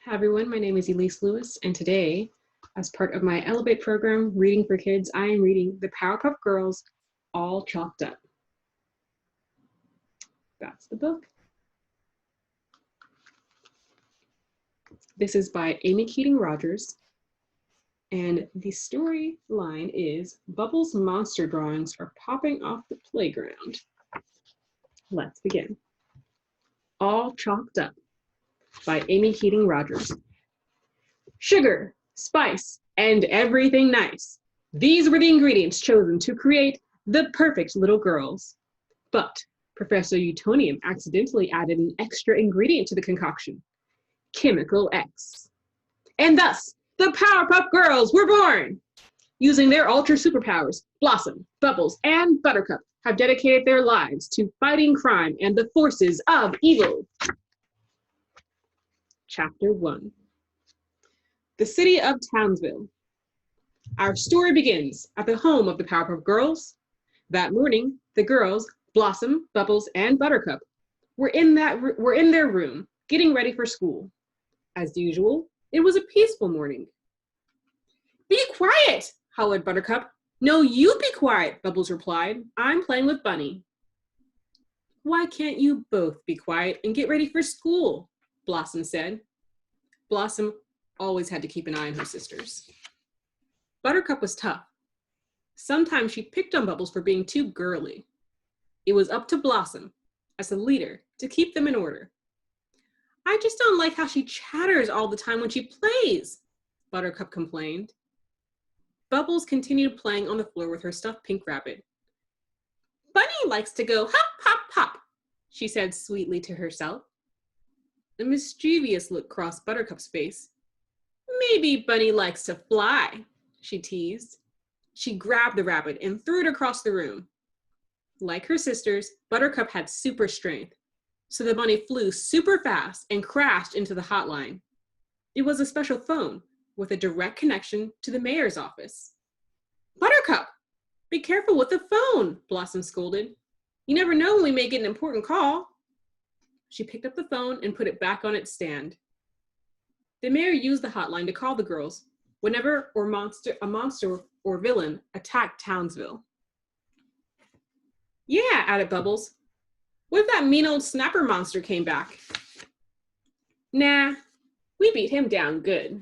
Hi everyone, my name is Elise Lewis, and today, as part of my Elevate program, Reading for Kids, I am reading The Powerpuff Girls, All Chalked Up. That's the book. This is by Amy Keating Rogers, and the storyline is Bubbles' monster drawings are popping off the playground. Let's begin. All Chalked Up by Amy Keating Rogers. Sugar, spice, and everything nice. These were the ingredients chosen to create the perfect little girls. But Professor Utonium accidentally added an extra ingredient to the concoction, Chemical X. And thus, the Powerpuff Girls were born! Using their ultra superpowers, Blossom, Bubbles, and Buttercup have dedicated their lives to fighting crime and the forces of evil. Chapter 1. The city of Townsville. Our story begins at the home of the Powerpuff Girls. That morning, the girls, Blossom, Bubbles, and Buttercup, were in their room, getting ready for school. As usual, it was a peaceful morning. Be quiet, hollered Buttercup. No, you be quiet, Bubbles replied. I'm playing with Bunny. Why can't you both be quiet and get ready for school? Blossom said. Blossom always had to keep an eye on her sisters. Buttercup was tough. Sometimes she picked on Bubbles for being too girly. It was up to Blossom, as the leader, to keep them in order. I just don't like how she chatters all the time when she plays, Buttercup complained. Bubbles continued playing on the floor with her stuffed pink rabbit. Bunny likes to go hop, hop, hop, she said sweetly to herself. A mischievous look crossed Buttercup's face. Maybe Bunny likes to fly, she teased. She grabbed the rabbit and threw it across the room. Like her sisters, Buttercup had super strength, so the bunny flew super fast and crashed into the hotline. It was a special phone with a direct connection to the mayor's office. Buttercup, be careful with the phone, Blossom scolded. You never know when we may get an important call. She picked up the phone and put it back on its stand. The mayor used the hotline to call the girls whenever a monster or villain attacked Townsville. Yeah, added Bubbles. What if that mean old snapper monster came back? Nah, we beat him down good,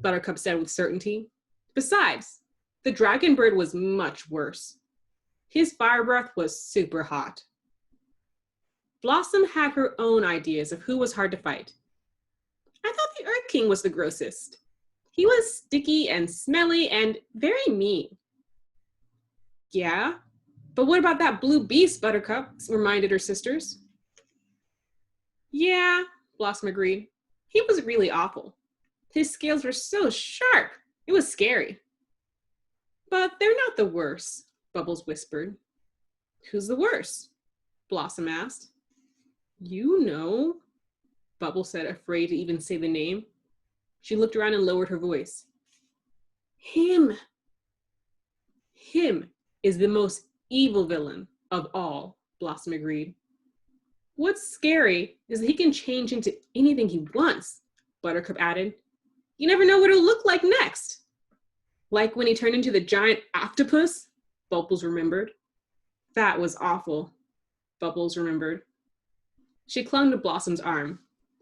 Buttercup said with certainty. Besides, the dragon bird was much worse. His fire breath was super hot. Blossom had her own ideas of who was hard to fight. I thought the Earth King was the grossest. He was sticky and smelly and very mean. Yeah, but what about that blue beast, Buttercup reminded her sisters. Yeah, Blossom agreed. He was really awful. His scales were so sharp, it was scary. But they're not the worst, Bubbles whispered. Who's the worst? Blossom asked. You know, Bubbles said, afraid to even say the name. She looked around and lowered her voice. Him. Him is the most evil villain of all, Blossom agreed. What's scary is that he can change into anything he wants, Buttercup added. You never know what it'll look like next. Like when he turned into the giant octopus, Bubbles remembered. That was awful, Bubbles remembered. She clung to Blossom's arm.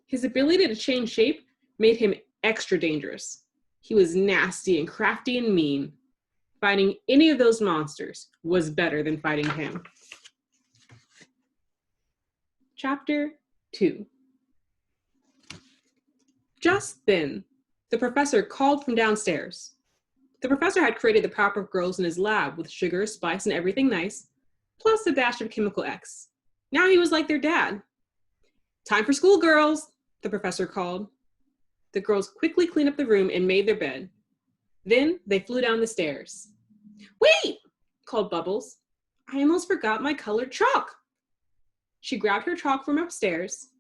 His ability to change shape made him extra dangerous. He was nasty and crafty and mean. Fighting any of those monsters was better than fighting him. Chapter 2. Just then, the professor called from downstairs. The professor had created the Powerpuff Girls in his lab with sugar, spice, and everything nice, plus a dash of Chemical X. Now he was like their dad. Time for school, girls, the professor called. The girls quickly cleaned up the room and made their bed. Then they flew down the stairs. Wait, called Bubbles. I almost forgot my colored chalk. She grabbed her chalk from upstairs.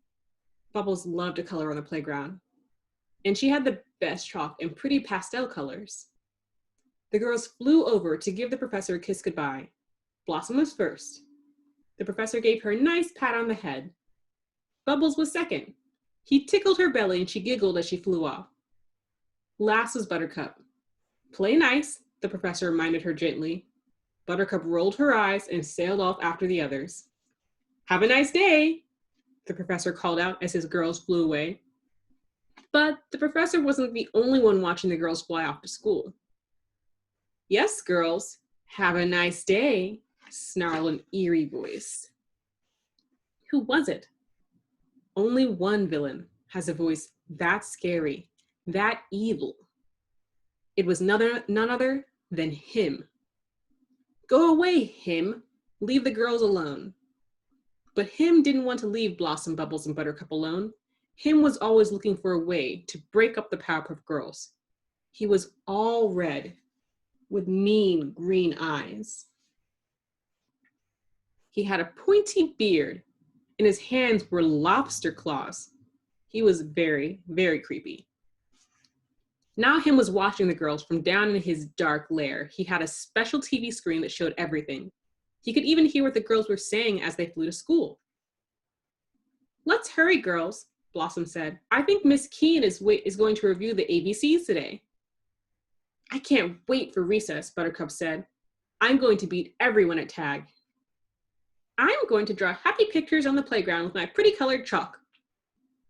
Bubbles loved to color on the playground, and she had the best chalk in pretty pastel colors. The girls flew over to give the professor a kiss goodbye. Blossom was first. The professor gave her a nice pat on the head. Bubbles was second. He tickled her belly and she giggled as she flew off. Last was Buttercup. Play nice, the professor reminded her gently. Buttercup rolled her eyes and sailed off after the others. Have a nice day, the professor called out as his girls flew away. But the professor wasn't the only one watching the girls fly off to school. Yes, girls, have a nice day, snarled an eerie voice. Who was it? Only one villain has a voice that scary, that evil. It was none other than him. Go away, him. Leave the girls alone. But him didn't want to leave Blossom, Bubbles, and Buttercup alone. Him was always looking for a way to break up the Powerpuff Girls. He was all red, with mean green eyes. He had a pointy beard, and his hands were lobster claws. He was very, very creepy. Now him was watching the girls from down in his dark lair. He had a special TV screen that showed everything. He could even hear what the girls were saying as they flew to school. Let's hurry, girls, Blossom said. I think Miss Keen is going to review the ABCs today. I can't wait for recess, Buttercup said. I'm going to beat everyone at tag. I'm going to draw happy pictures on the playground with my pretty colored chalk,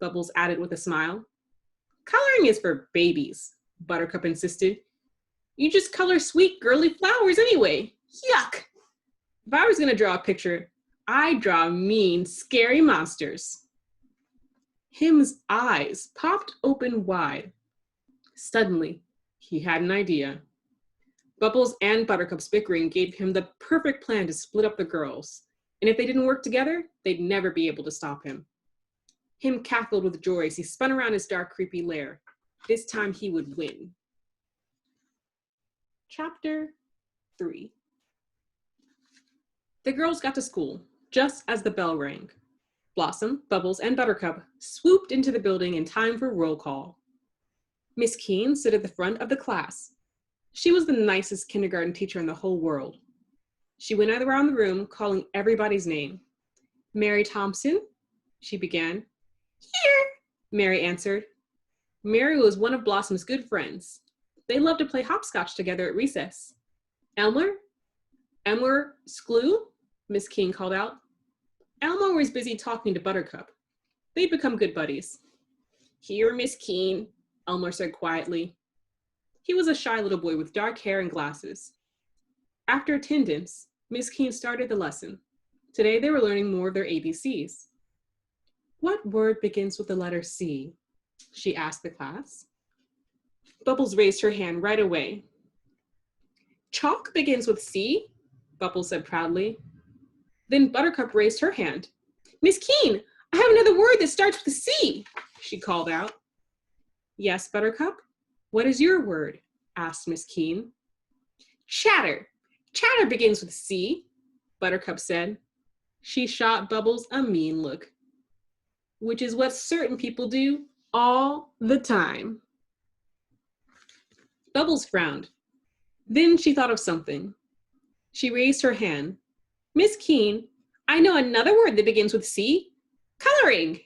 Bubbles added with a smile. Coloring is for babies, Buttercup insisted. You just color sweet, girly flowers anyway. Yuck! If I was going to draw a picture, I'd draw mean, scary monsters. Him's eyes popped open wide. Suddenly, he had an idea. Bubbles and Buttercup's bickering gave him the perfect plan to split up the girls, and if they didn't work together, they'd never be able to stop him. Him cackled with joy as he spun around his dark, creepy lair. This time he would win. Chapter 3. The girls got to school, just as the bell rang. Blossom, Bubbles, and Buttercup swooped into the building in time for roll call. Miss Keen stood at the front of the class. She was the nicest kindergarten teacher in the whole world. She went around the room calling everybody's name. Mary Thompson, she began. Here, Mary answered. Mary was one of Blossom's good friends. They loved to play hopscotch together at recess. Elmer Sklew, Miss Keen called out. Elmer was busy talking to Buttercup. They'd become good buddies. Here, Miss Keen, Elmer said quietly. He was a shy little boy with dark hair and glasses. After attendance, Miss Keen started the lesson. Today they were learning more of their ABCs. What word begins with the letter C? She asked the class. Bubbles raised her hand right away. Chalk begins with C, Bubbles said proudly. Then Buttercup raised her hand. Miss Keen, I have another word that starts with a C, she called out. Yes, Buttercup? What is your word? Asked Miss Keen. Chatter. Chatter begins with C, Buttercup said. She shot Bubbles a mean look, which is what certain people do all the time. Bubbles frowned. Then she thought of something. She raised her hand. Miss Keen, I know another word that begins with C. Coloring.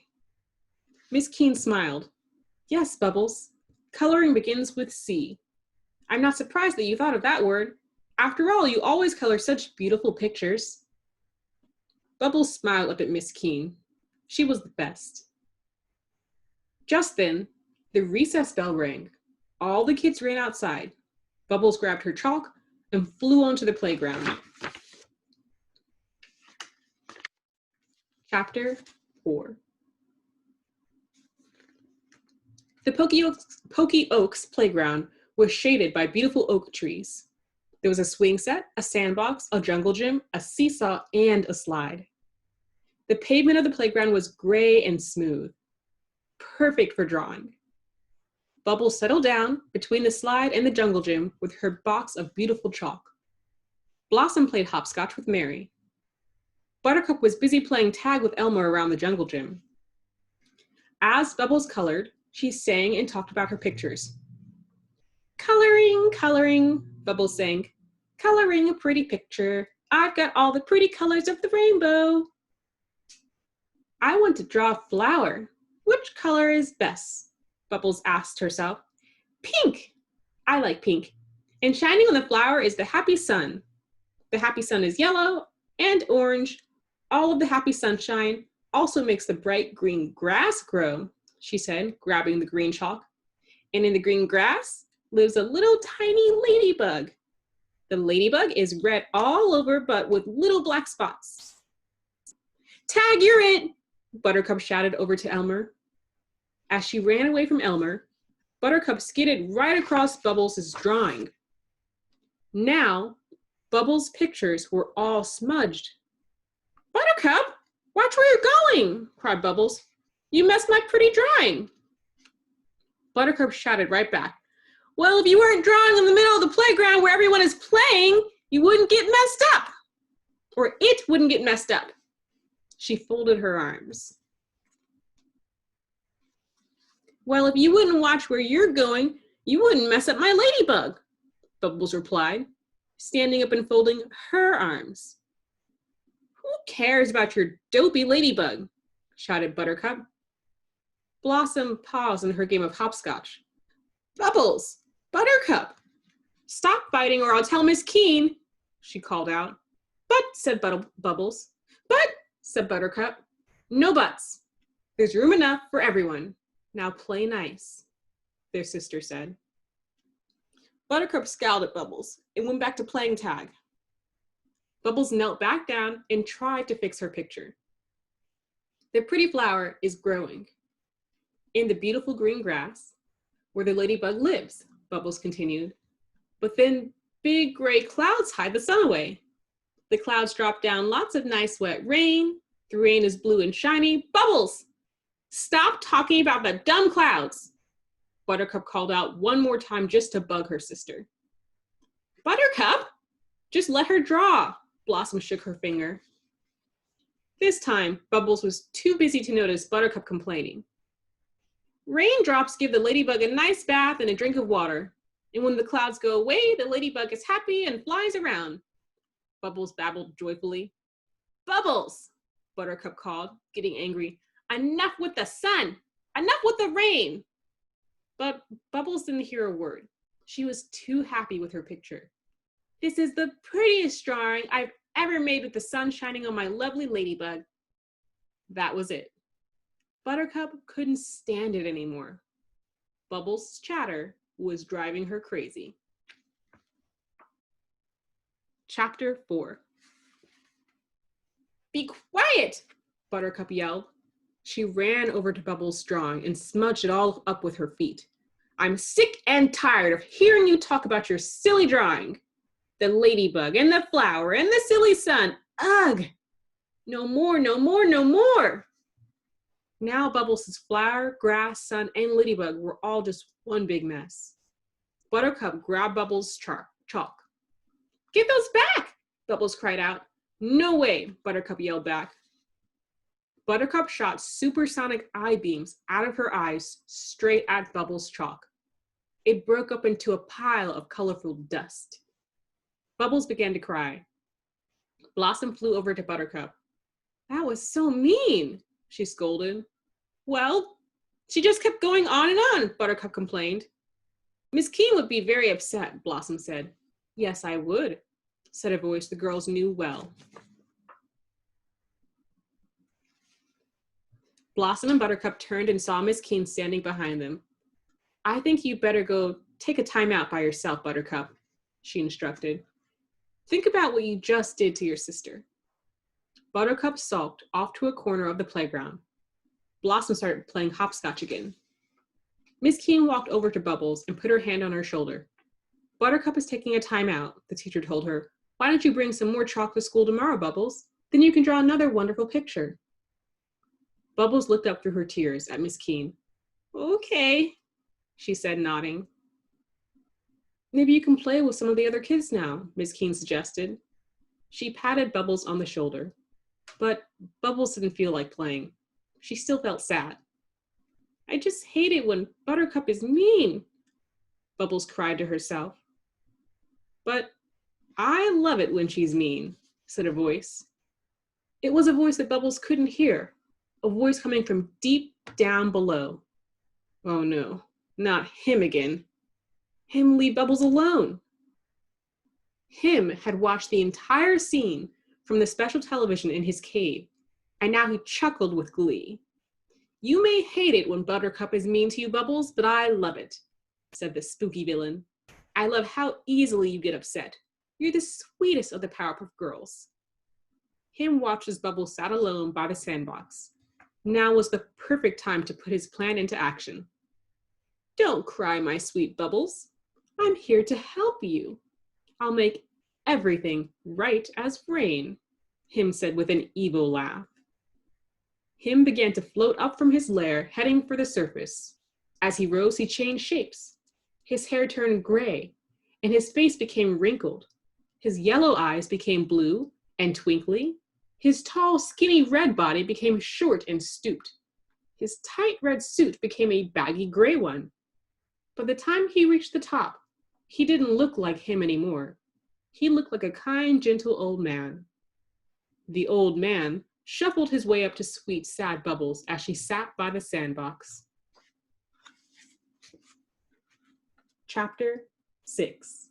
Miss Keen smiled. Yes, Bubbles. Coloring begins with C. I'm not surprised that you thought of that word. After all, you always color such beautiful pictures. Bubbles smiled up at Miss Keen. She was the best. Just then, the recess bell rang. All the kids ran outside. Bubbles grabbed her chalk and flew onto the playground. Chapter 4. The Pokey Oaks playground was shaded by beautiful oak trees. There was a swing set, a sandbox, a jungle gym, a seesaw, and a slide. The pavement of the playground was gray and smooth, perfect for drawing. Bubbles settled down between the slide and the jungle gym with her box of beautiful chalk. Blossom played hopscotch with Mary. Buttercup was busy playing tag with Elmer around the jungle gym. As Bubbles colored, she sang and talked about her pictures. Coloring, coloring, Bubbles sang. Coloring a pretty picture. I've got all the pretty colors of the rainbow. I want to draw a flower. Which color is best? Bubbles asked herself. Pink! I like pink. And shining on the flower is the happy sun. The happy sun is yellow and orange. All of the happy sunshine also makes the bright green grass grow, she said, grabbing the green chalk. And in the green grass lives a little tiny ladybug. The ladybug is red all over, but with little black spots. Tag, you're it! Buttercup shouted over to Elmer. As she ran away from Elmer, Buttercup skidded right across Bubbles' drawing. Now, Bubbles' pictures were all smudged. Buttercup, watch where you're going, cried Bubbles. You messed my pretty drawing. Buttercup shouted right back. Well, if you weren't drawing in the middle of the playground where everyone is playing, you wouldn't get messed up. Or it wouldn't get messed up. She folded her arms. Well, if you wouldn't watch where you're going, you wouldn't mess up my ladybug, Bubbles replied, standing up and folding her arms. Who cares about your dopey ladybug? Shouted Buttercup. Blossom paused in her game of hopscotch. Bubbles! Buttercup! Stop fighting or I'll tell Miss Keene, she called out. But, said Bubbles. But, said Buttercup. No buts. There's room enough for everyone. Now play nice, their sister said. Buttercup scowled at Bubbles and went back to playing tag. Bubbles knelt back down and tried to fix her picture. The pretty flower is growing. In the beautiful green grass, where the ladybug lives, Bubbles continued. But then big gray clouds hide the sun away. The clouds drop down lots of nice wet rain. The rain is blue and shiny. Bubbles! Stop talking about the dumb clouds, Buttercup called out one more time just to bug her sister. Buttercup, just let her draw, Blossom shook her finger. This time, Bubbles was too busy to notice Buttercup complaining. Raindrops give the ladybug a nice bath and a drink of water, and when the clouds go away, the ladybug is happy and flies around, Bubbles babbled joyfully. Bubbles, Buttercup called, getting angry. Enough with the sun! Enough with the rain! But Bubbles didn't hear a word. She was too happy with her picture. This is the prettiest drawing I've ever made with the sun shining on my lovely ladybug. That was it. Buttercup couldn't stand it anymore. Bubbles' chatter was driving her crazy. Chapter 4. Be quiet, Buttercup yelled. She ran over to Bubbles' drawing and smudged it all up with her feet. I'm sick and tired of hearing you talk about your silly drawing. The ladybug and the flower and the silly sun. Ugh! No more, no more, no more! Now Bubbles' flower, grass, sun, and ladybug were all just one big mess. Buttercup grabbed Bubbles' chalk. Give those back! Bubbles cried out. No way, Buttercup yelled back. Buttercup shot supersonic eye beams out of her eyes straight at Bubbles' chalk. It broke up into a pile of colorful dust. Bubbles began to cry. Blossom flew over to Buttercup. That was so mean, she scolded. Well, she just kept going on and on, Buttercup complained. Miss Keene would be very upset, Blossom said. Yes, I would, said a voice the girls knew well. Blossom and Buttercup turned and saw Miss Keene standing behind them. I think you better go take a time out by yourself, Buttercup, she instructed. Think about what you just did to your sister. Buttercup sulked off to a corner of the playground. Blossom started playing hopscotch again. Miss Keene walked over to Bubbles and put her hand on her shoulder. Buttercup is taking a time out, the teacher told her. Why don't you bring some more chalk to school tomorrow, Bubbles? Then you can draw another wonderful picture. Bubbles looked up through her tears at Miss Keene. Okay, she said, nodding. Maybe you can play with some of the other kids now, Miss Keene suggested. She patted Bubbles on the shoulder, but Bubbles didn't feel like playing. She still felt sad. I just hate it when Buttercup is mean, Bubbles cried to herself. But I love it when she's mean, said a voice. It was a voice that Bubbles couldn't hear, a voice coming from deep down below. Oh no, not him again. Him leave Bubbles alone. Him had watched the entire scene from the special television in his cave, and now he chuckled with glee. You may hate it when Buttercup is mean to you, Bubbles, but I love it, said the spooky villain. I love how easily you get upset. You're the sweetest of the Powerpuff Girls. Him watched as Bubbles sat alone by the sandbox. Now was the perfect time to put his plan into action. Don't cry, my sweet Bubbles. I'm here to help you. I'll make everything right as rain, Him said with an evil laugh. Him began to float up from his lair, heading for the surface. As he rose, he changed shapes. His hair turned gray, and his face became wrinkled. His yellow eyes became blue and twinkly. His tall, skinny red body became short and stooped. His tight red suit became a baggy gray one. By the time he reached the top, he didn't look like him anymore. He looked like a kind, gentle old man. The old man shuffled his way up to sweet, sad Bubbles as she sat by the sandbox. Chapter 6.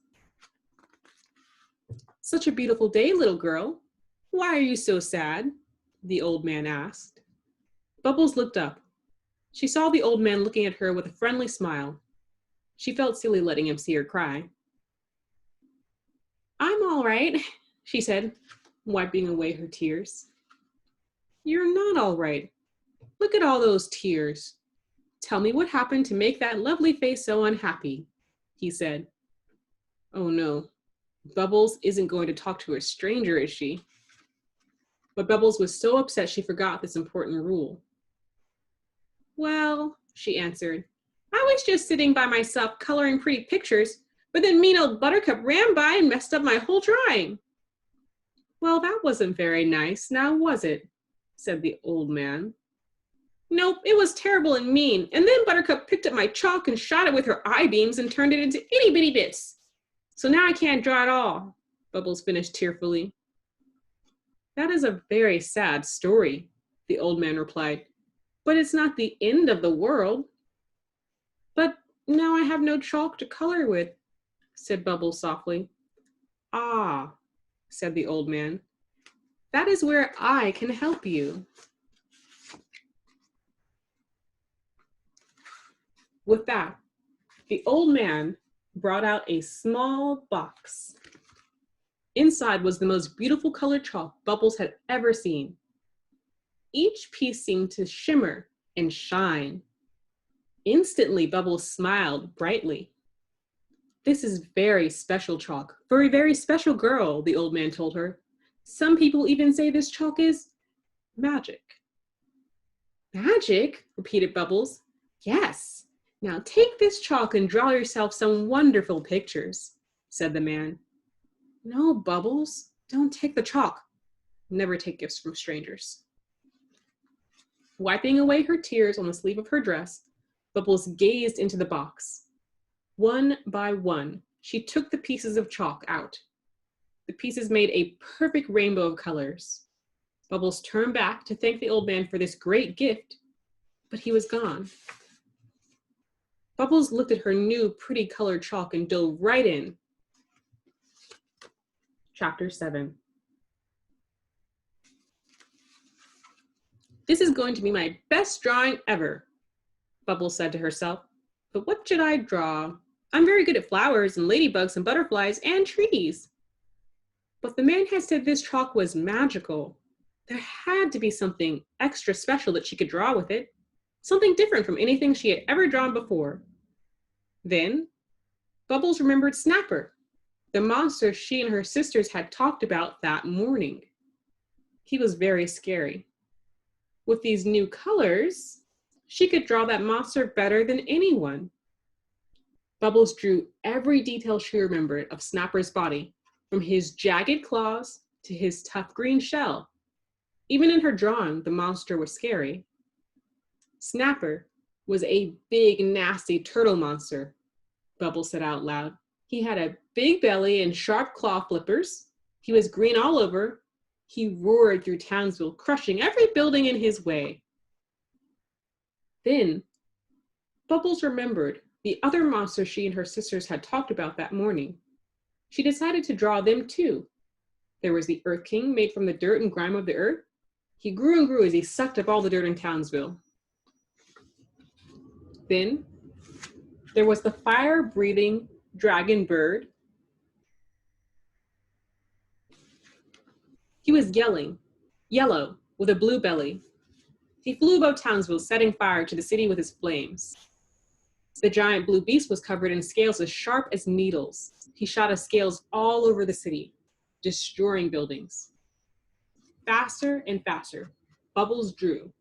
Such a beautiful day, little girl. Why are you so sad? The old man asked. Bubbles looked up. She saw the old man looking at her with a friendly smile. She felt silly letting him see her cry. I'm all right, she said, wiping away her tears. You're not all right. Look at all those tears. Tell me what happened to make that lovely face so unhappy, he said. Oh no, Bubbles isn't going to talk to a stranger, is she? But Bubbles was so upset she forgot this important rule. Well, she answered, I was just sitting by myself coloring pretty pictures, but then mean old Buttercup ran by and messed up my whole drawing. Well, that wasn't very nice, now was it? Said the old man. Nope, it was terrible and mean, and then Buttercup picked up my chalk and shot it with her eye beams and turned it into itty-bitty bits. So now I can't draw at all, Bubbles finished tearfully. That is a very sad story, the old man replied, but it's not the end of the world. But now I have no chalk to color with, said Bubbles softly. Ah, said the old man, that is where I can help you. With that, the old man brought out a small box. Inside was the most beautiful colored chalk Bubbles had ever seen. Each piece seemed to shimmer and shine. Instantly, Bubbles smiled brightly. This is very special chalk for a very special girl, the old man told her. Some people even say this chalk is magic. Magic? Repeated Bubbles. Yes. Now take this chalk and draw yourself some wonderful pictures, said the man. No, Bubbles, don't take the chalk. Never take gifts from strangers. Wiping away her tears on the sleeve of her dress, Bubbles gazed into the box. One by one, she took the pieces of chalk out. The pieces made a perfect rainbow of colors. Bubbles turned back to thank the old man for this great gift, but he was gone. Bubbles looked at her new pretty colored chalk and dove right in. Chapter 7. This is going to be my best drawing ever, Bubbles said to herself. But what should I draw? I'm very good at flowers and ladybugs and butterflies and trees. But the man had said this chalk was magical. There had to be something extra special that she could draw with it. Something different from anything she had ever drawn before. Then, Bubbles remembered Snapper, the monster she and her sisters had talked about that morning. He was very scary. With these new colors, she could draw that monster better than anyone. Bubbles drew every detail she remembered of Snapper's body, from his jagged claws to his tough green shell. Even in her drawing, the monster was scary. Snapper was a big, nasty turtle monster, Bubbles said out loud. He had a big belly and sharp claw flippers. He was green all over. He roared through Townsville, crushing every building in his way. Then Bubbles remembered the other monsters she and her sisters had talked about that morning. She decided to draw them too. There was the Earth King made from the dirt and grime of the earth. He grew and grew as he sucked up all the dirt in Townsville. Then there was the fire-breathing dragon bird. He was yellow, with a blue belly. He flew above Townsville, setting fire to the city with his flames. The giant blue beast was covered in scales as sharp as needles. He shot his scales all over the city, destroying buildings. Faster and faster, Bubbles drew,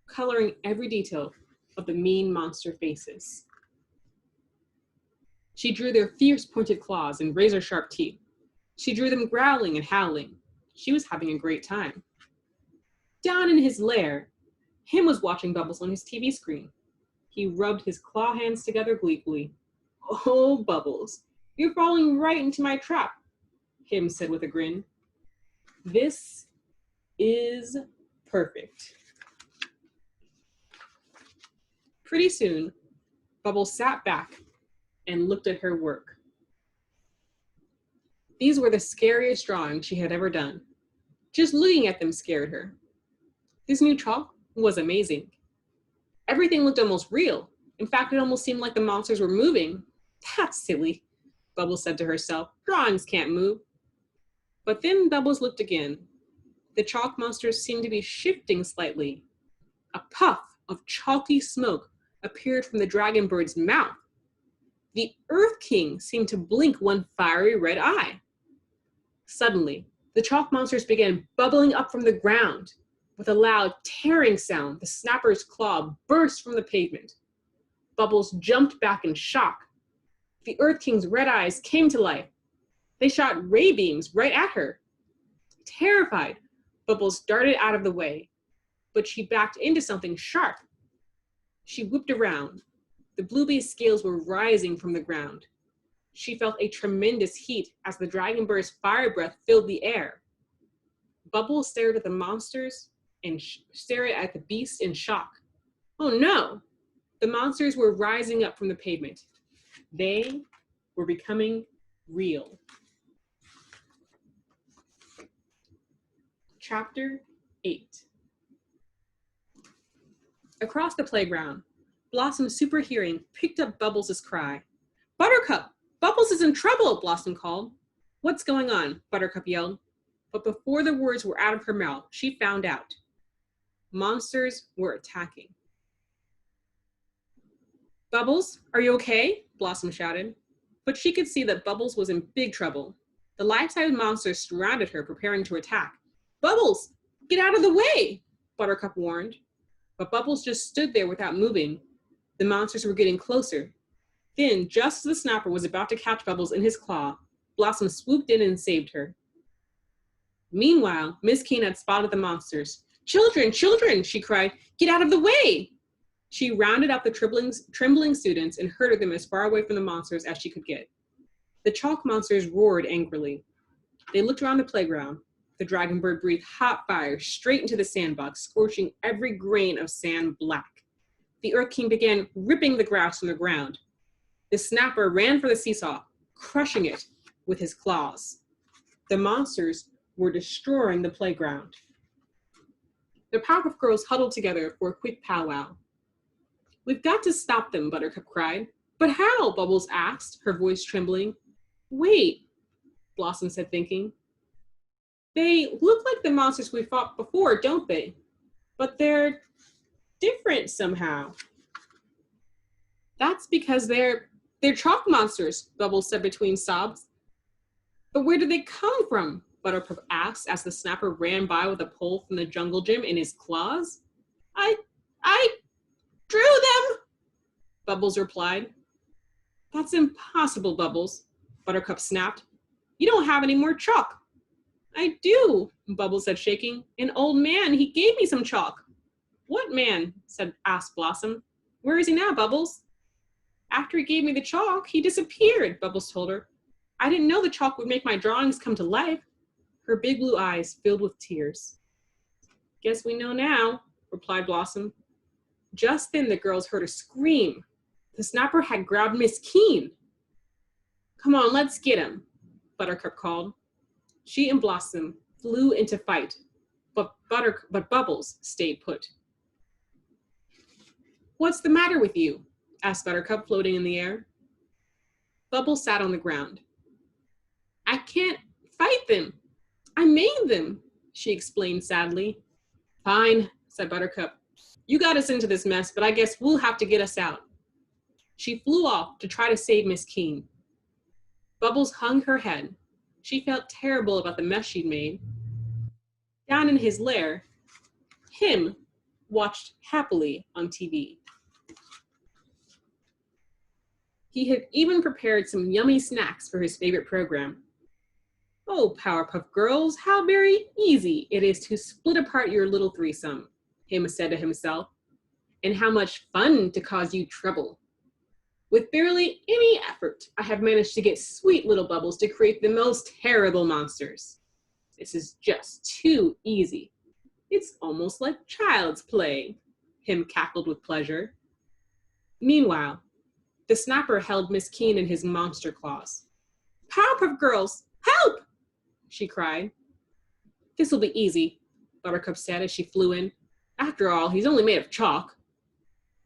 coloring every detail of the mean monster faces. She drew their fierce pointed claws and razor-sharp teeth. She drew them growling and howling. She was having a great time. Down in his lair, Him was watching Bubbles on his TV screen. He rubbed his claw hands together gleefully. "Oh, Bubbles, you're falling right into my trap," Him said with a grin. "This is perfect." Pretty soon, Bubbles sat back and looked at her work. These were the scariest drawings she had ever done. Just looking at them scared her. This new chalk was amazing. Everything looked almost real. In fact, it almost seemed like the monsters were moving. "That's silly," Bubbles said to herself. "Drawings can't move." But then Bubbles looked again. The chalk monsters seemed to be shifting slightly. A puff of chalky smoke appeared from the dragon bird's mouth. The Earth King seemed to blink one fiery red eye. Suddenly, the chalk monsters began bubbling up from the ground. With a loud tearing sound, the snapper's claw burst from the pavement. Bubbles jumped back in shock. The Earth King's red eyes came to life. They shot ray beams right at her. Terrified, Bubbles darted out of the way, but she backed into something sharp. She whipped around. The blue beast's scales were rising from the ground. She felt a tremendous heat as the dragon bird's fire breath filled the air. Bubbles stared at the monsters and stared at the beast in shock. Oh no! The monsters were rising up from the pavement. They were becoming real. Chapter 8. Across the playground, Blossom's super hearing picked up Bubbles' cry. "Buttercup! Bubbles is in trouble!" Blossom called. "What's going on?" Buttercup yelled. But before the words were out of her mouth, she found out. Monsters were attacking. "Bubbles, are you okay?" Blossom shouted. But she could see that Bubbles was in big trouble. The life-size monsters surrounded her, preparing to attack. "Bubbles, get out of the way!" Buttercup warned. But Bubbles just stood there without moving. The monsters were getting closer. Then, just as the snapper was about to catch Bubbles in his claw, Blossom swooped in and saved her. Meanwhile, Miss Keene had spotted the monsters. "Children, children," she cried, "get out of the way!" She rounded up the trembling students and herded them as far away from the monsters as she could get. The chalk monsters roared angrily. They looked around the playground. The dragon bird breathed hot fire straight into the sandbox, scorching every grain of sand black. The Earth King began ripping the grass from the ground. The snapper ran for the seesaw, crushing it with his claws. The monsters were destroying the playground. The Powerpuff Girls huddled together for a quick powwow. "We've got to stop them," Buttercup cried. "But how?" Bubbles asked, her voice trembling. "Wait," Blossom said, thinking. "They look like the monsters we fought before, don't they? But they're different somehow." "That's because they're chalk monsters," Bubbles said between sobs. "But where did they come from?" Buttercup asked as the snapper ran by with a pole from the jungle gym in his claws. I drew them," Bubbles replied. "That's impossible, Bubbles," Buttercup snapped. "You don't have any more chalk." "I do," Bubbles said, shaking. "An old man, he gave me some chalk." "What man?" asked Blossom. "Where is he now, Bubbles?" "After he gave me the chalk, he disappeared," Bubbles told her. "I didn't know the chalk would make my drawings come to life." Her big blue eyes filled with tears. "Guess we know now," replied Blossom. Just then the girls heard a scream. The snapper had grabbed Miss Keene. "Come on, let's get him," Buttercup called. She and Blossom flew into fight, but Bubbles stayed put. "What's the matter with you?" asked Buttercup, floating in the air. Bubbles sat on the ground. "I can't fight them. I made them," she explained sadly. "Fine," said Buttercup. "You got us into this mess, but I guess we'll have to get us out." She flew off to try to save Miss Keene. Bubbles hung her head. She felt terrible about the mess she'd made. Down in his lair, Him watched happily on TV. He had even prepared some yummy snacks for his favorite program. "Oh, Powerpuff Girls, how very easy it is to split apart your little threesome," Him said to himself, "and how much fun to cause you trouble. With barely any effort, I have managed to get sweet little Bubbles to create the most terrible monsters. This is just too easy. It's almost like child's play," Him cackled with pleasure. Meanwhile, the snapper held Miss Keene in his monster claws. "Powerpuff Girls, help!" she cried. "This'll be easy," Buttercup said as she flew in. "After all, he's only made of chalk."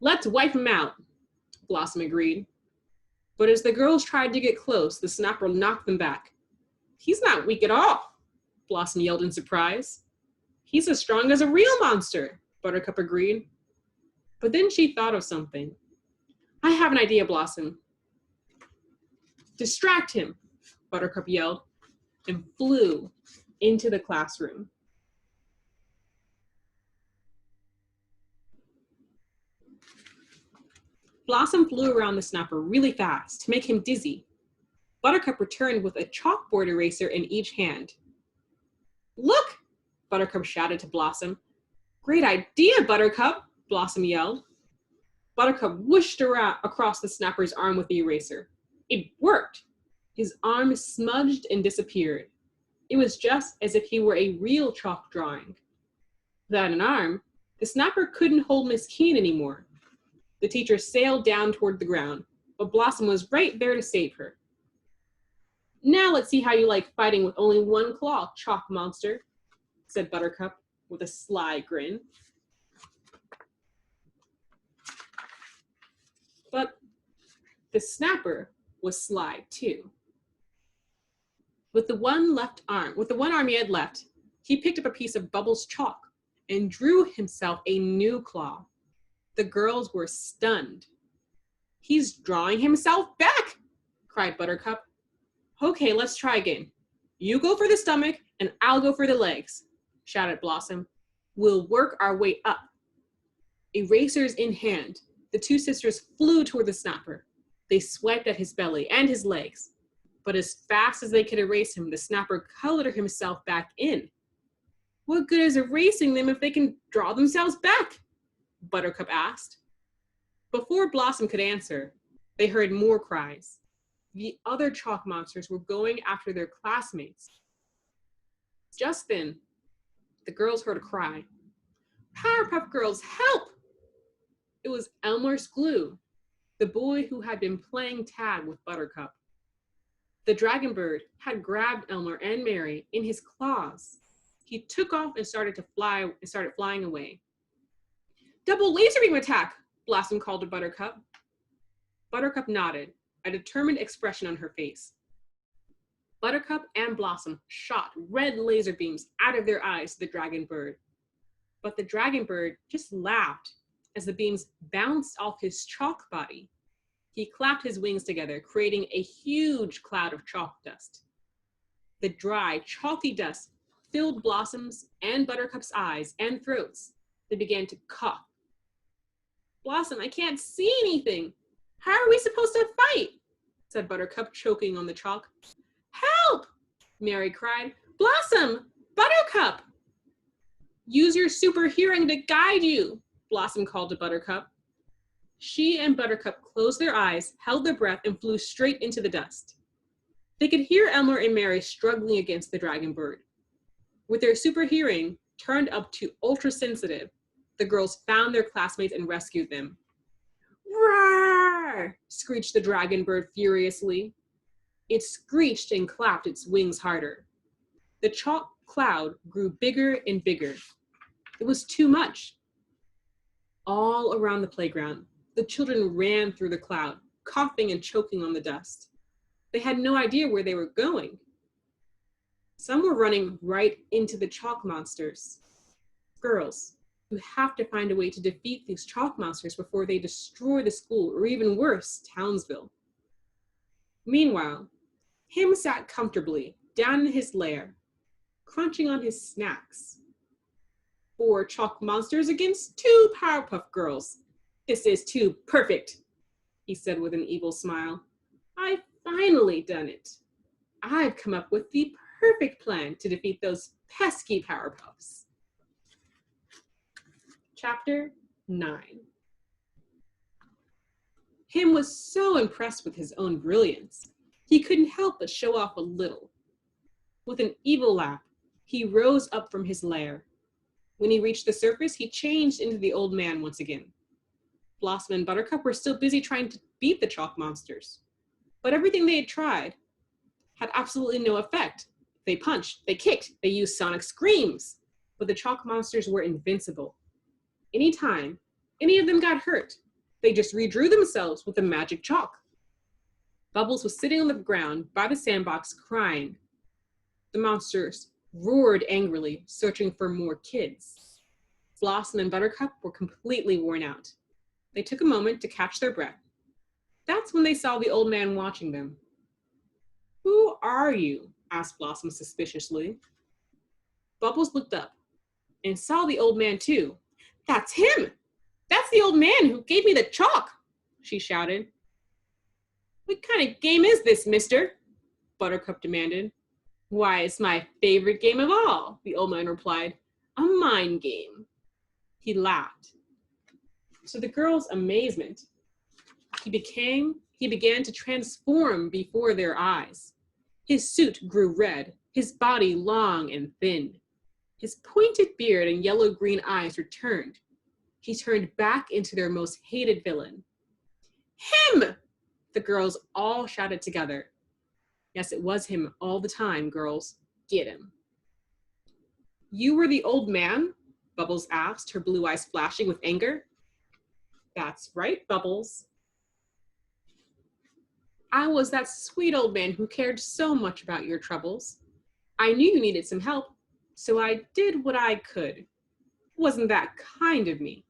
"Let's wipe him out," Blossom agreed. But as the girls tried to get close, the snapper knocked them back. "He's not weak at all," Blossom yelled in surprise. "He's as strong as a real monster," Buttercup agreed. But then she thought of something. "I have an idea, Blossom." "Distract him," Buttercup yelled, and flew into the classroom. Blossom flew around the snapper really fast to make him dizzy. Buttercup returned with a chalkboard eraser in each hand. "Look!" Buttercup shouted to Blossom. "Great idea, Buttercup!" Blossom yelled. Buttercup whooshed around across the snapper's arm with the eraser. It worked! His arm smudged and disappeared. It was just as if he were a real chalk drawing. Without an arm, the snapper couldn't hold Miss Keene anymore. The teacher sailed down toward the ground, but Blossom was right there to save her. "Now let's see how you like fighting with only one claw, chalk monster," said Buttercup with a sly grin. But the snapper was sly too. With the one arm he had left, he picked up a piece of Bubbles' chalk and drew himself a new claw. The girls were stunned. "He's drawing himself back!" cried Buttercup. "Okay, let's try again. You go for the stomach and I'll go for the legs," shouted Blossom. "We'll work our way up." Erasers in hand, the two sisters flew toward the snapper. They swiped at his belly and his legs. But as fast as they could erase him, the snapper colored himself back in. "What good is erasing them if they can draw themselves back?" Buttercup asked. Before Blossom could answer, they heard more cries. The other chalk monsters were going after their classmates. Just then, the girls heard a cry. "Powerpuff Girls, help!" It was Elmer Glue, the boy who had been playing tag with Buttercup. The dragon bird had grabbed Elmer and Mary in his claws. He took off and started flying away. "Double laser beam attack!" Blossom called to Buttercup. Buttercup nodded, a determined expression on her face. Buttercup and Blossom shot red laser beams out of their eyes to the dragon bird. But the dragon bird just laughed as the beams bounced off his chalk body. He clapped his wings together, creating a huge cloud of chalk dust. The dry, chalky dust filled Blossom's and Buttercup's eyes and throats. They began to cough. "Blossom, I can't see anything. How are we supposed to fight?" said Buttercup, choking on the chalk. "Help!" Mary cried. "Blossom! Buttercup!" "Use your super hearing to guide you," Blossom called to Buttercup. She and Buttercup closed their eyes, held their breath, and flew straight into the dust. They could hear Elmer and Mary struggling against the dragon bird. With their super hearing turned up to ultra sensitive, the girls found their classmates and rescued them. "Roar!" screeched the dragon bird furiously. It screeched and clapped its wings harder. The chalk cloud grew bigger and bigger. It was too much. All around the playground, the children ran through the cloud, coughing and choking on the dust. They had no idea where they were going. Some were running right into the chalk monsters. Girls, you have to find a way to defeat these chalk monsters before they destroy the school, or even worse, Townsville. Meanwhile, Him sat comfortably down in his lair, crunching on his snacks. 4 chalk monsters against 2 Powerpuff Girls. This is too perfect, he said with an evil smile. I've finally done it. I've come up with the perfect plan to defeat those pesky Powerpuffs. Chapter 9. Him was so impressed with his own brilliance, he couldn't help but show off a little. With an evil laugh, he rose up from his lair. When he reached the surface, he changed into the old man once again. Blossom and Buttercup were still busy trying to beat the chalk monsters, but everything they had tried had absolutely no effect. They punched, they kicked, they used sonic screams, but the chalk monsters were invincible. Anytime any of them got hurt, they just redrew themselves with the magic chalk. Bubbles was sitting on the ground by the sandbox crying. The monsters roared angrily, searching for more kids. Blossom and Buttercup were completely worn out. They took a moment to catch their breath. That's when they saw the old man watching them. Who are you? Asked Blossom suspiciously. Bubbles looked up and saw the old man too. That's him! That's the old man who gave me the chalk, she shouted. What kind of game is this, mister? Buttercup demanded. Why, it's my favorite game of all, the old man replied. A mind game. He laughed. To the girls' amazement, he began to transform before their eyes. His suit grew red, his body long and thin. His pointed beard and yellow-green eyes returned. He turned back into their most hated villain. Him! The girls all shouted together. Yes, it was him all the time, girls. Get him. You were the old man? Bubbles asked, her blue eyes flashing with anger. That's right, Bubbles. I was that sweet old man who cared so much about your troubles. I knew you needed some help, so I did what I could. Wasn't that kind of me?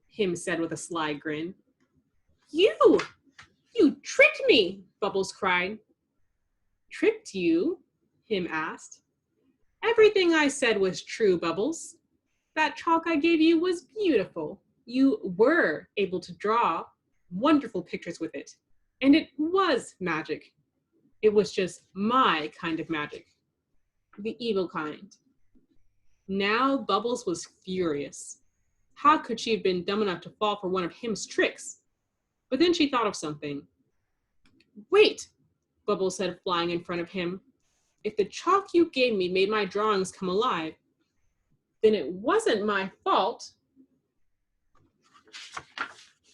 Him said with a sly grin. You tricked me, Bubbles cried. Tricked you? Him asked. Everything I said was true, Bubbles. That chalk I gave you was beautiful. You were able to draw wonderful pictures with it, and it was magic. It was just my kind of magic, the evil kind. Now Bubbles was furious. How could she have been dumb enough to fall for one of Him's tricks? But then she thought of something. Wait, Bubbles said, flying in front of him. If the chalk you gave me made my drawings come alive, then it wasn't my fault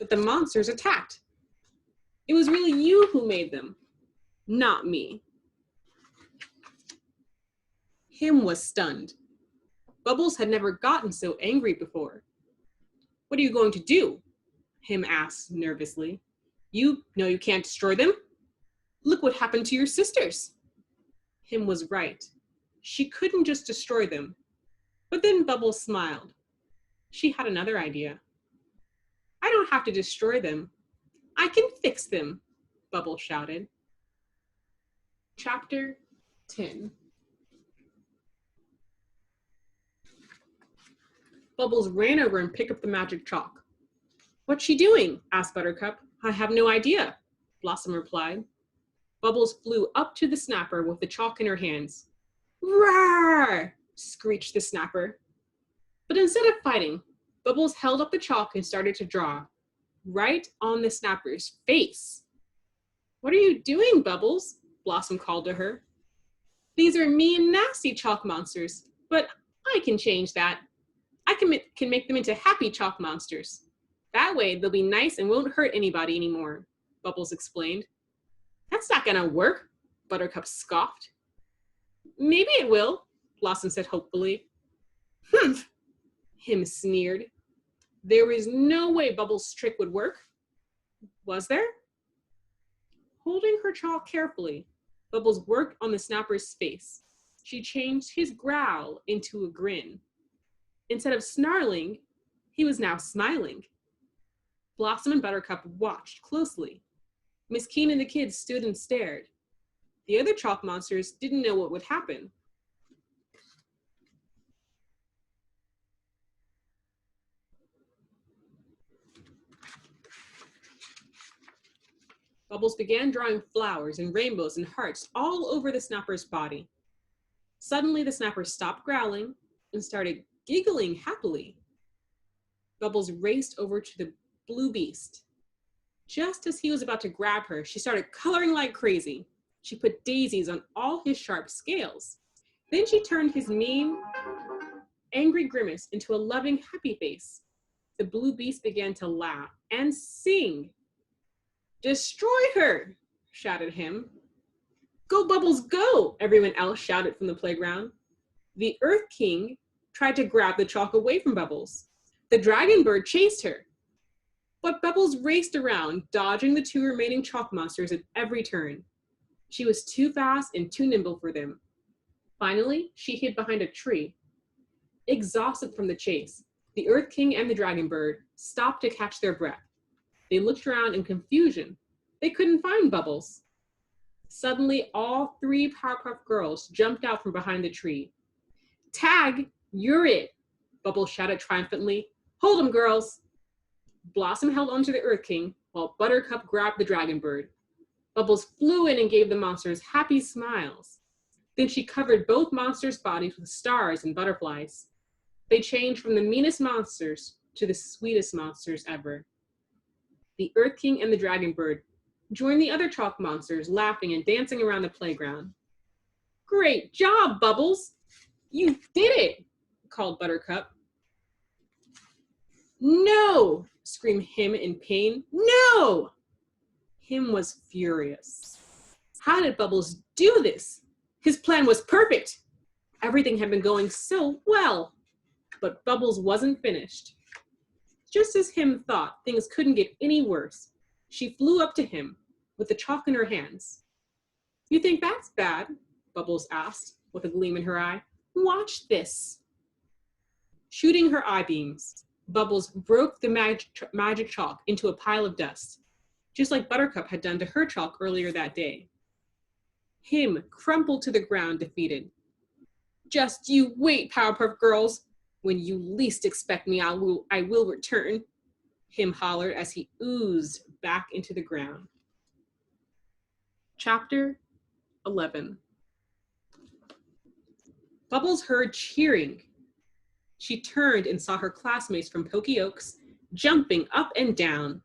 that the monsters attacked. It was really you who made them, not me. Him was stunned. Bubbles had never gotten so angry before. What are you going to do? Him asked nervously. You know you can't destroy them? Look what happened to your sisters. Him was right. She couldn't just destroy them. But then Bubbles smiled. She had another idea. I don't have to destroy them. I can fix them, Bubbles shouted. Chapter 10. Bubbles ran over and picked up the magic chalk. What's she doing? Asked Buttercup. I have no idea, Blossom replied. Bubbles flew up to the snapper with the chalk in her hands. Roar! Screeched the snapper. But instead of fighting, Bubbles held up the chalk and started to draw, right on the snapper's face. What are you doing, Bubbles? Blossom called to her. These are mean, nasty chalk monsters, but I can change that. I can make them into happy chalk monsters. That way they'll be nice and won't hurt anybody anymore, Bubbles explained. That's not gonna work, Buttercup scoffed. Maybe it will, Blossom said hopefully. Humph, Him sneered. There was no way Bubbles' trick would work. Was there? Holding her chalk carefully, Bubbles worked on the snapper's face. She changed his growl into a grin. Instead of snarling, he was now smiling. Blossom and Buttercup watched closely. Miss Keene and the kids stood and stared. The other chalk monsters didn't know what would happen. Bubbles began drawing flowers and rainbows and hearts all over the snapper's body. Suddenly, the snapper stopped growling and started giggling happily. Bubbles raced over to the blue beast. Just as he was about to grab her, she started coloring like crazy. She put daisies on all his sharp scales. Then she turned his mean, angry grimace into a loving, happy face. The blue beast began to laugh and sing. Destroy her, shouted him. Go, Bubbles, go, everyone else shouted from the playground. The Earth King tried to grab the chalk away from Bubbles. The dragon bird chased her. But Bubbles raced around, dodging the two remaining chalk monsters at every turn. She was too fast and too nimble for them. Finally, she hid behind a tree. Exhausted from the chase, the Earth King and the dragon bird stopped to catch their breath. They looked around in confusion. They couldn't find Bubbles. Suddenly, all three Powerpuff Girls jumped out from behind the tree. Tag, you're it, Bubbles shouted triumphantly. Hold 'em, girls. Blossom held onto the Earth King, while Buttercup grabbed the dragon bird. Bubbles flew in and gave the monsters happy smiles. Then she covered both monsters' bodies with stars and butterflies. They changed from the meanest monsters to the sweetest monsters ever. The Earth King and the dragon bird joined the other chalk monsters, laughing and dancing around the playground. Great job, Bubbles! You did it, called Buttercup. No, screamed Him in pain. No! Him was furious. How did Bubbles do this? His plan was perfect. Everything had been going so well, but Bubbles wasn't finished. Just as Him thought things couldn't get any worse, she flew up to him with the chalk in her hands. You think that's bad? Bubbles asked with a gleam in her eye. Watch this. Shooting her eye beams, Bubbles broke the magic chalk into a pile of dust, just like Buttercup had done to her chalk earlier that day. Him crumpled to the ground, defeated. Just you wait, Powerpuff Girls. When you least expect me, I will return, Him hollered as he oozed back into the ground. Chapter 11. Bubbles heard cheering. She turned and saw her classmates from Pokey Oaks jumping up and down.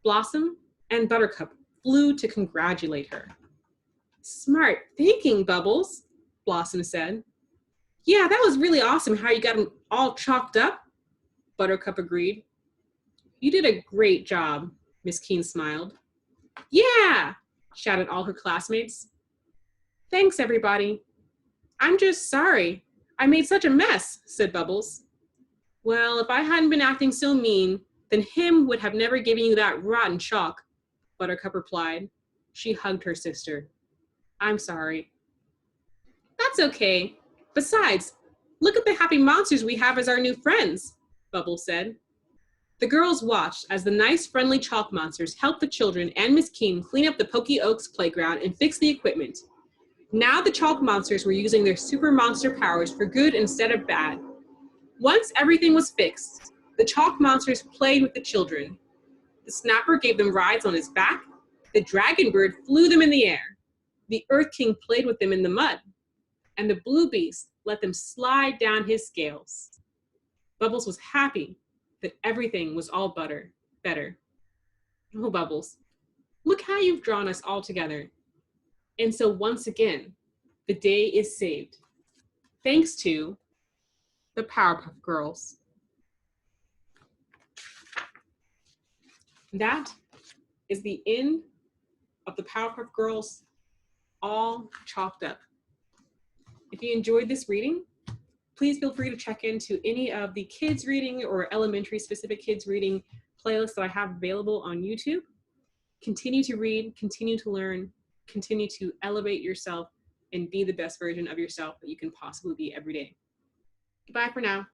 Blossom and Buttercup flew to congratulate her. Smart thinking, Bubbles, Blossom said. Yeah, that was really awesome how you got them all chalked up, Buttercup agreed. You did a great job, Miss Keene smiled. Yeah, shouted all her classmates. Thanks, everybody. I'm just sorry. I made such a mess, said Bubbles. Well, if I hadn't been acting so mean, then Him would have never given you that rotten chalk, Buttercup replied. She hugged her sister. I'm sorry. That's okay. Besides, look at the happy monsters we have as our new friends, Bubbles said. The girls watched as the nice, friendly chalk monsters helped the children and Miss Keene clean up the Pokey Oaks playground and fix the equipment. Now the chalk monsters were using their super monster powers for good instead of bad. Once everything was fixed, the chalk monsters played with the children. The snapper gave them rides on his back. The dragon bird flew them in the air. The Earth King played with them in the mud. And the blue beast let them slide down his scales. Bubbles was happy that everything was all better. Oh, Bubbles, look how you've drawn us all together. And so once again, the day is saved. Thanks to the Powerpuff Girls. That is the end of the Powerpuff Girls, all chopped up. If you enjoyed this reading, please feel free to check into any of the kids reading or elementary specific kids reading playlists that I have available on YouTube. Continue to read, continue to learn, continue to elevate yourself and be the best version of yourself that you can possibly be every day. Goodbye for now.